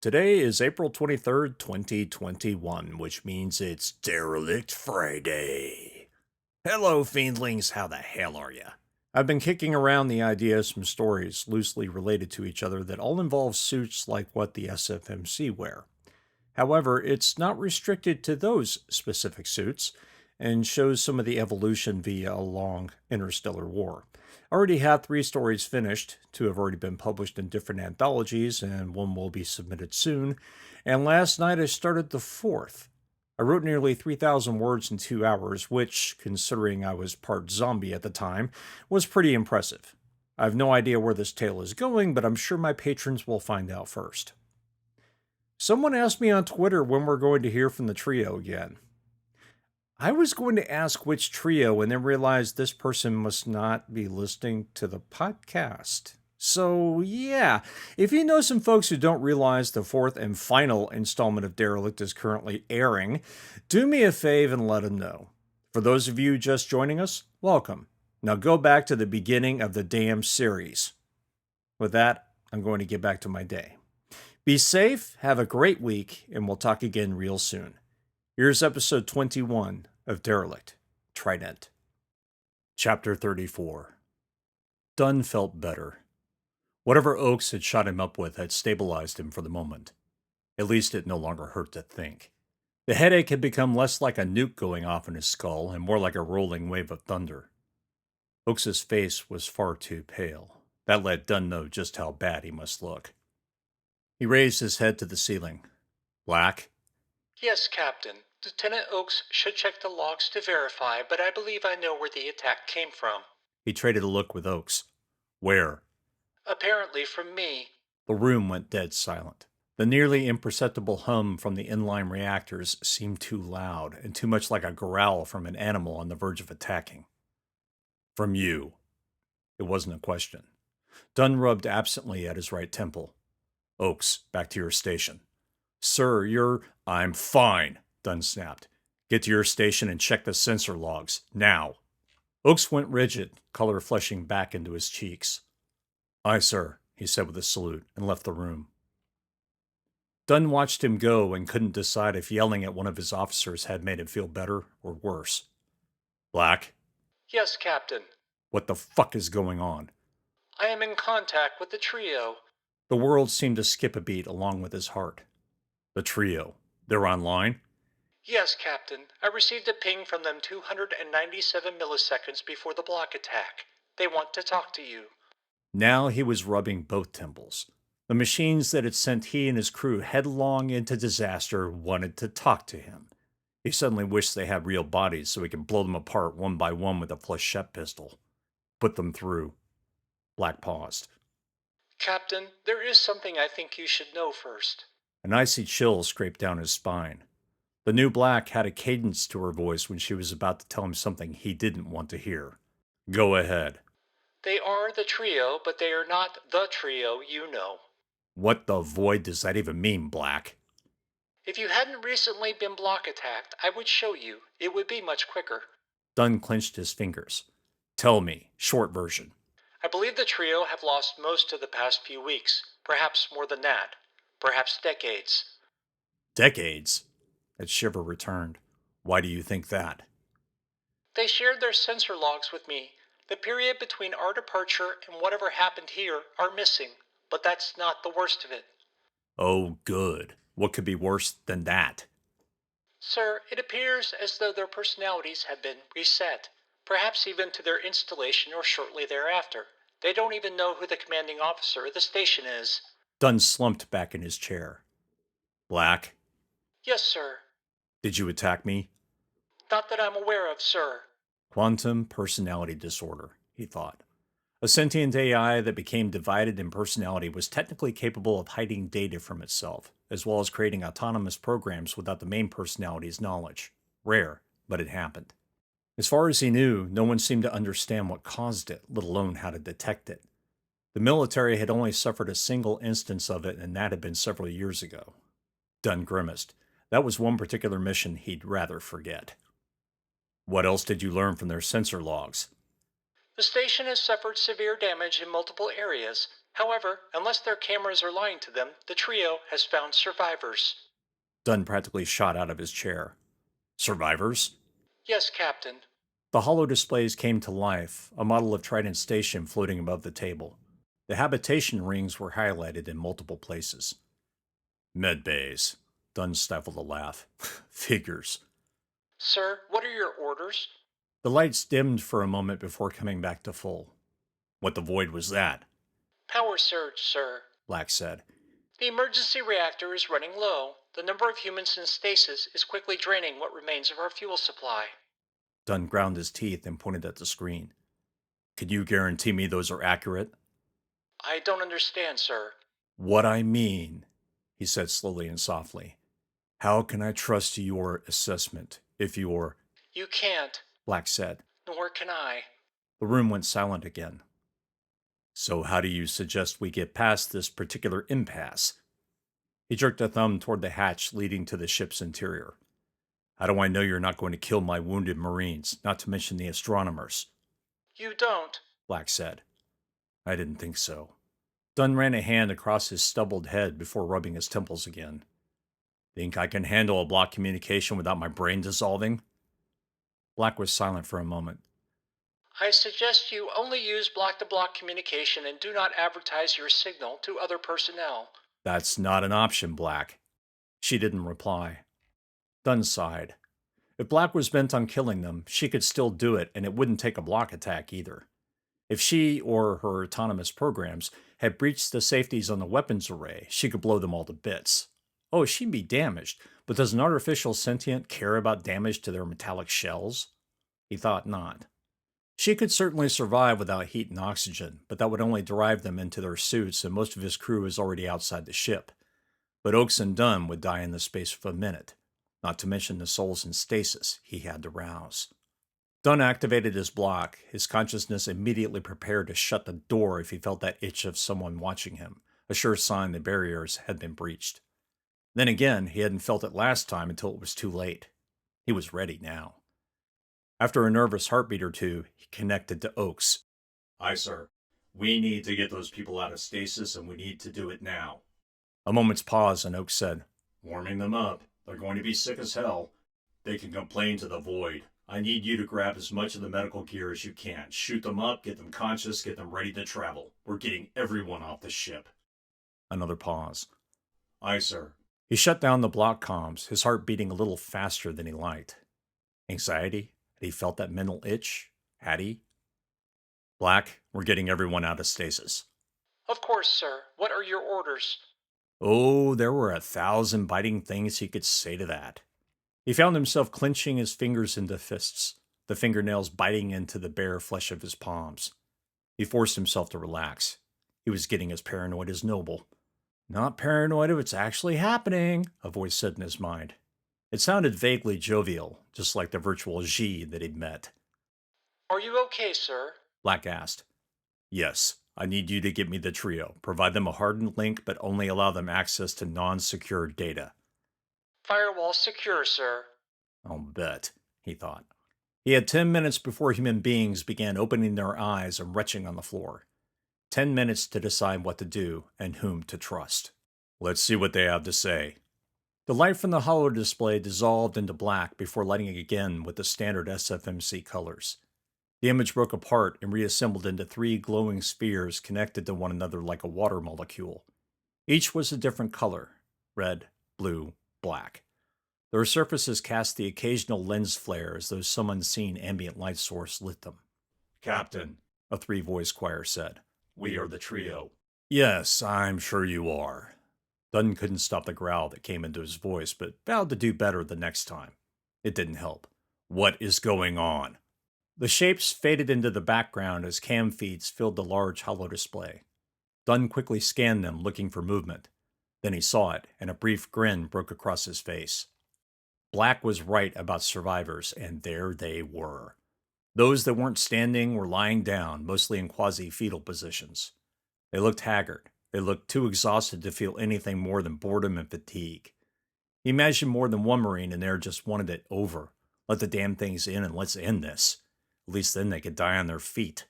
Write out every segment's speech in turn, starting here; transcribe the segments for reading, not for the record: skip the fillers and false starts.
Today is April 23rd, 2021, which means it's Derelict Friday. Hello, fiendlings, how the hell are ya? I've been kicking around the idea of some stories loosely related to each other that all involve suits like what the SFMC wear. However, it's not restricted to those specific suits, and shows some of the evolution via a long interstellar war. I already have 3 stories finished, 2 have already been published in different anthologies, and 1 will be submitted soon, and last night I started the 4th. I wrote nearly 3,000 words in 2 hours, which, considering I was part zombie at the time, was pretty impressive. I have no idea where this tale is going, but I'm sure my patrons will find out first. Someone asked me on Twitter when we're going to hear from the trio again. I was going to ask which trio and then realized this person must not be listening to the podcast. So, yeah, if you know some folks who don't realize the 4th and final installment of Derelict is currently airing, do me a fave and let them know. For those of you just joining us, welcome. Now go back to the beginning of the damn series. With that, I'm going to get back to my day. Be safe, have a great week, and we'll talk again real soon. Here's episode 21 of Derelict, Trident. Chapter 34. Dunn felt better. Whatever Oakes had shot him up with had stabilized him for the moment. At least it no longer hurt to think. The headache had become less like a nuke going off in his skull and more like a rolling wave of thunder. Oakes's face was far too pale. That let Dunn know just how bad he must look. He raised his head to the ceiling. Black? Yes, Captain. Lieutenant Oakes should check the logs to verify, but I believe I know where the attack came from. He traded a look with Oakes. Where? Apparently from me. The room went dead silent. The nearly imperceptible hum from the inline reactors seemed too loud and too much like a growl from an animal on the verge of attacking. From you. It wasn't a question. Dunn rubbed absently at his right temple. Oakes, back to your station. Sir, I'm fine, Dunn snapped. Get to your station and check the sensor logs, now. Oakes went rigid, color flushing back into his cheeks. Aye, sir, he said with a salute, and left the room. Dunn watched him go and couldn't decide if yelling at one of his officers had made him feel better or worse. Black? Yes, Captain. What the fuck is going on? I am in contact with the trio. The world seemed to skip a beat along with his heart. The trio. They're online? Yes, Captain. I received a ping from them 297 milliseconds before the block attack. They want to talk to you. Now he was rubbing both temples. The machines that had sent he and his crew headlong into disaster wanted to talk to him. He suddenly wished they had real bodies so he could blow them apart one by one with a flechette pistol. Put them through. Black paused. Captain, there is something I think you should know first. An icy chill scraped down his spine. The new Black had a cadence to her voice when she was about to tell him something he didn't want to hear. Go ahead. They are the trio, but they are not the trio you know. What the void does that even mean, Black? If you hadn't recently been block attacked, I would show you. It would be much quicker. Dunn clenched his fingers. Tell me, short version. I believe the trio have lost most of the past few weeks, perhaps more than that. Perhaps decades. Decades? That shiver returned. Why do you think that? They shared their sensor logs with me. The period between our departure and whatever happened here are missing, but that's not the worst of it. Oh, good. What could be worse than that? Sir, it appears as though their personalities have been reset, perhaps even to their installation or shortly thereafter. They don't even know who the commanding officer of the station is. Dunn slumped back in his chair. Black? Yes, sir. Did you attack me? Not that I'm aware of, sir. Quantum personality disorder, he thought. A sentient AI that became divided in personality was technically capable of hiding data from itself, as well as creating autonomous programs without the main personality's knowledge. Rare, but it happened. As far as he knew, no one seemed to understand what caused it, let alone how to detect it. The military had only suffered a single instance of it, and that had been several years ago. Dunn grimaced. That was one particular mission he'd rather forget. What else did you learn from their sensor logs? The station has suffered severe damage in multiple areas. However, unless their cameras are lying to them, the trio has found survivors. Dunn practically shot out of his chair. Survivors? Yes, Captain. The hollow displays came to life, a model of Trident Station floating above the table. The habitation rings were highlighted in multiple places. Med bays. Dunn stifled a laugh. Figures. Sir, what are your orders? The lights dimmed for a moment before coming back to full. What the void was that? Power surge, sir. Black said. The emergency reactor is running low. The number of humans in stasis is quickly draining what remains of our fuel supply. Dunn ground his teeth and pointed at the screen. Can you guarantee me those are accurate? I don't understand, sir. What I mean, he said slowly and softly. How can I trust your assessment if you're... You can't. Black said. Nor can I. The room went silent again. So how do you suggest we get past this particular impasse? He jerked a thumb toward the hatch leading to the ship's interior. How do I know you're not going to kill my wounded Marines, not to mention the astronomers? You don't, Black said. I didn't think so. Dunn ran a hand across his stubbled head before rubbing his temples again. Think I can handle a block communication without my brain dissolving? Black was silent for a moment. I suggest you only use block-to-block communication and do not advertise your signal to other personnel. That's not an option, Black. She didn't reply. Dunn sighed. If Black was bent on killing them, she could still do it, and it wouldn't take a block attack either. If she, or her autonomous programs, had breached the safeties on the weapons array, she could blow them all to bits. Oh, she'd be damaged, but does an artificial sentient care about damage to their metallic shells? He thought not. She could certainly survive without heat and oxygen, but that would only drive them into their suits, and most of his crew is already outside the ship. But Oakes and Dunn would die in the space of a minute, not to mention the souls in stasis he had to rouse. Dunn activated his block, his consciousness immediately prepared to shut the door if he felt that itch of someone watching him, a sure sign the barriers had been breached. Then again, he hadn't felt it last time until it was too late. He was ready now. After a nervous heartbeat or two, he connected to Oakes. Aye, sir. We need to get those people out of stasis, and we need to do it now. A moment's pause, and Oakes said, Warming them up. They're going to be sick as hell. They can complain to the void. I need you to grab as much of the medical gear as you can. Shoot them up, get them conscious, get them ready to travel. We're getting everyone off the ship. Another pause. Aye, sir. He shut down the block comms, his heart beating a little faster than he liked. Anxiety? Had he felt that mental itch? Had he? Black, we're getting everyone out of stasis. Of course, sir. What are your orders? Oh, there were 1,000 biting things he could say to that. He found himself clenching his fingers into fists, the fingernails biting into the bare flesh of his palms. He forced himself to relax. He was getting as paranoid as Noble. Not paranoid if it's actually happening, a voice said in his mind. It sounded vaguely jovial, just like the virtual G that he'd met. Are you okay, sir? Black asked. Yes, I need you to get me the trio. Provide them a hardened link, but only allow them access to non-secure data. Firewall secure, sir. I'll bet, he thought. He had 10 minutes before human beings began opening their eyes and retching on the floor. 10 minutes to decide what to do and whom to trust. Let's see what they have to say. The light from the hollow display dissolved into black before lighting again with the standard SFMC colors. The image broke apart and reassembled into 3 glowing spheres connected to one another like a water molecule. Each was a different color: red, blue, black. Their surfaces cast the occasional lens flare as though some unseen ambient light source lit them. Captain, a 3-voice choir said, we are the trio. Yes, I'm sure you are. Dunn couldn't stop the growl that came into his voice, but vowed to do better the next time. It didn't help. What is going on? The shapes faded into the background as cam feeds filled the large hollow display. Dunn quickly scanned them, looking for movement. Then he saw it, and a brief grin broke across his face. Black was right about survivors, and there they were. Those that weren't standing were lying down, mostly in quasi-fetal positions. They looked haggard. They looked too exhausted to feel anything more than boredom and fatigue. He imagined more than one Marine in there just wanted it over. Let the damn things in and let's end this. At least then they could die on their feet.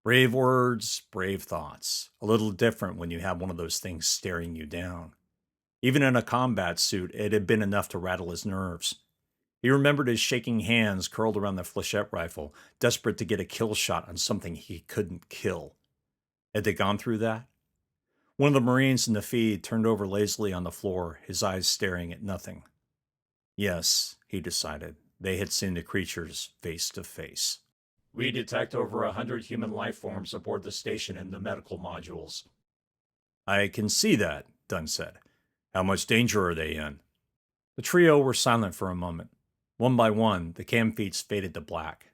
Brave words, brave thoughts. A little different when you have one of those things staring you down. Even in a combat suit, it had been enough to rattle his nerves. He remembered his shaking hands curled around the flechette rifle, desperate to get a kill shot on something he couldn't kill. Had they gone through that? One of the Marines in the feed turned over lazily on the floor, his eyes staring at nothing. Yes, he decided, they had seen the creatures face to face. We detect over 100 human life forms aboard the station in the medical modules. I can see that, Dunn said. How much danger are they in? The trio were silent for a moment. One by one, the cam feeds faded to black.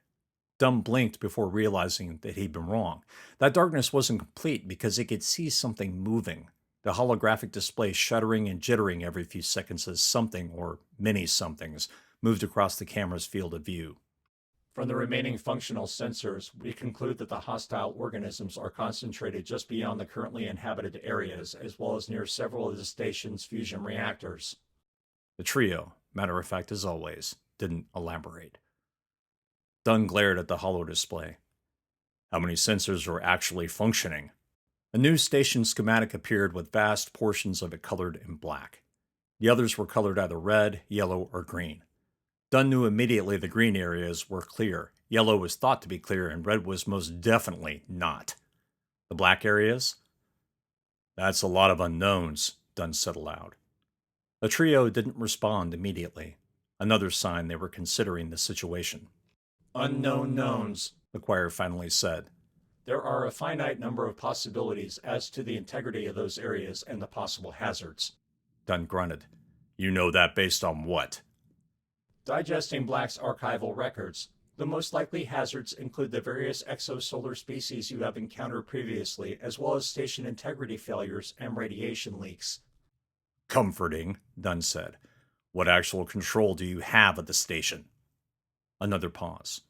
Dunn blinked before realizing that he'd been wrong. That darkness wasn't complete because it could see something moving, the holographic display shuddering and jittering every few seconds as something, or many somethings, moved across the camera's field of view. From the remaining functional sensors, we conclude that the hostile organisms are concentrated just beyond the currently inhabited areas, as well as near several of the station's fusion reactors. The trio, matter of fact as always, didn't elaborate. Dunn glared at the holo display. How many sensors were actually functioning? A new station schematic appeared with vast portions of it colored in black. The others were colored either red, yellow, or green. Dunn knew immediately the green areas were clear, yellow was thought to be clear, and red was most definitely not. The black areas? That's a lot of unknowns, Dunn said aloud. The trio didn't respond immediately, another sign they were considering the situation. Unknown knowns, the choir finally said. There are a finite number of possibilities as to the integrity of those areas and the possible hazards. Dunn grunted. You know that based on what? Digesting Black's archival records. The most likely hazards include the various exosolar species you have encountered previously, as well as station integrity failures and radiation leaks. Comforting, Dunn said. What actual control do you have of the station? Another pause.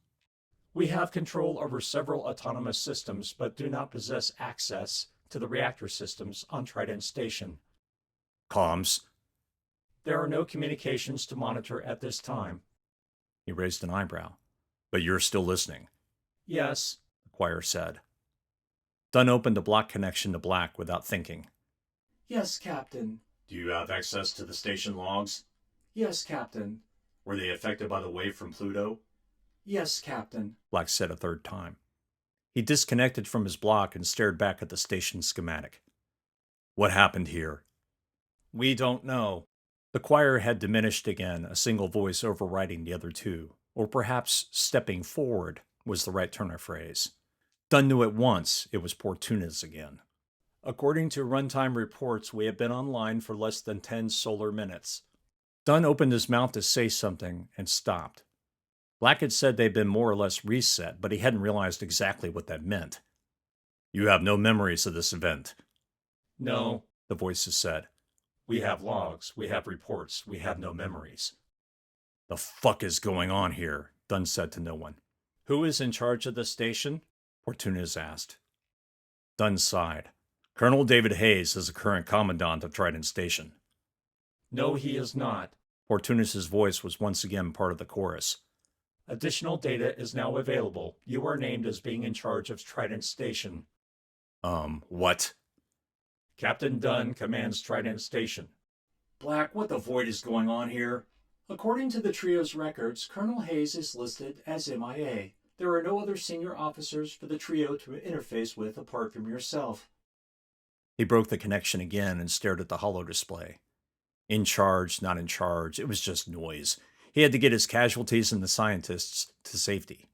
We have control over several autonomous systems, but do not possess access to the reactor systems on Trident Station. Comms. There are no communications to monitor at this time. He raised an eyebrow. But you're still listening. Yes, the choir said. Dunn opened a block connection to Black without thinking. Yes, Captain. Do you have access to the station logs? Yes, Captain. Were they affected by the wave from Pluto? Yes, Captain, Black said a third time. He disconnected from his block and stared back at the station schematic. What happened here? We don't know. The choir had diminished again, a single voice overriding the other two, or perhaps stepping forward was the right turn of phrase. Dunn knew at once it was Portuna's again. According to runtime reports, we have been online for less than 10 solar minutes. Dunn opened his mouth to say something and stopped. Black had said they'd been more or less reset, but he hadn't realized exactly what that meant. You have no memories of this event. No, the voices said. We have logs, we have reports, we have no memories. The fuck is going on here? Dunn said to no one. Who is in charge of the station? Portunas asked. Dunn sighed. Colonel David Hayes is the current commandant of Trident Station. No, he is not. Portunas's voice was once again part of the chorus. Additional data is now available. You are named as being in charge of Trident Station. What? Captain Dunn commands Trident Station. Black, what the void is going on here? According to the trio's records, Colonel Hayes is listed as MIA. There are no other senior officers for the trio to interface with apart from yourself. He broke the connection again and stared at the holo display. In charge, not in charge, it was just noise. He had to get his casualties and the scientists to safety.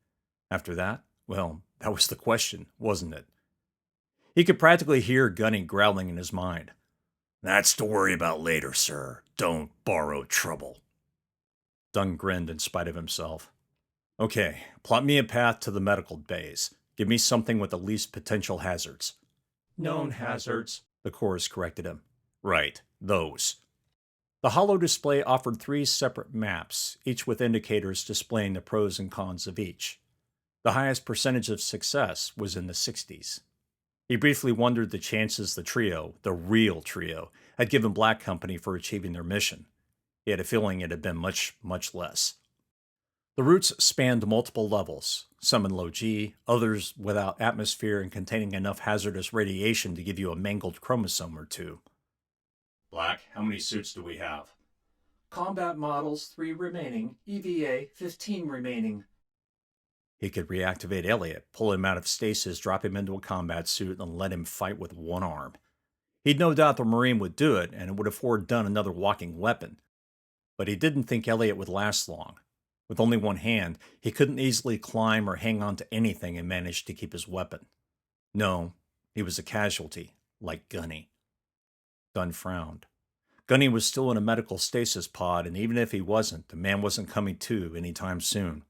After that, well, that was the question, wasn't it? He could practically hear Gunny growling in his mind. That's to worry about later, sir. Don't borrow trouble. Dunn grinned in spite of himself. Okay, plot me a path to the medical bays. Give me something with the least potential hazards. Known hazards, the chorus corrected him. Right, those. The holo display offered 3 separate maps, each with indicators displaying the pros and cons of each. The highest percentage of success was in the 60s. He briefly wondered the chances the trio, the real trio, had given Black Company for achieving their mission. He had a feeling it had been much, much less. The routes spanned multiple levels, some in low G, others without atmosphere and containing enough hazardous radiation to give you a mangled chromosome or two. Black, how many suits do we have? Combat models 3 remaining, EVA 15 remaining. He could reactivate Elliot, pull him out of stasis, drop him into a combat suit, and let him fight with one arm. He'd no doubt the Marine would do it, and it would have foredone another walking weapon. But he didn't think Elliot would last long. With only one hand, he couldn't easily climb or hang on to anything and manage to keep his weapon. No, he was a casualty, like Gunny. Dunn frowned. Gunny was still in a medical stasis pod, and even if he wasn't, the man wasn't coming to anytime soon.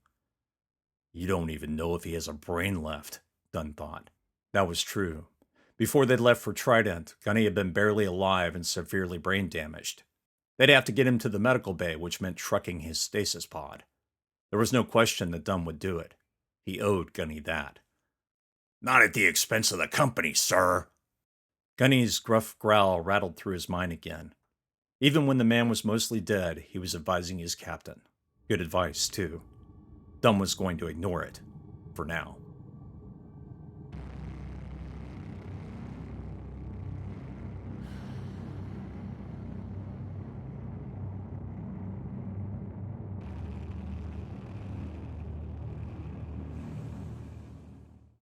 You don't even know if he has a brain left, Dunn thought. That was true. Before they'd left for Trident, Gunny had been barely alive and severely brain damaged. They'd have to get him to the medical bay, which meant trucking his stasis pod. There was no question that Dunn would do it. He owed Gunny that. Not at the expense of the company, sir. Gunny's gruff growl rattled through his mind again. Even when the man was mostly dead, he was advising his captain. Good advice, too. Dunn was going to ignore it, for now.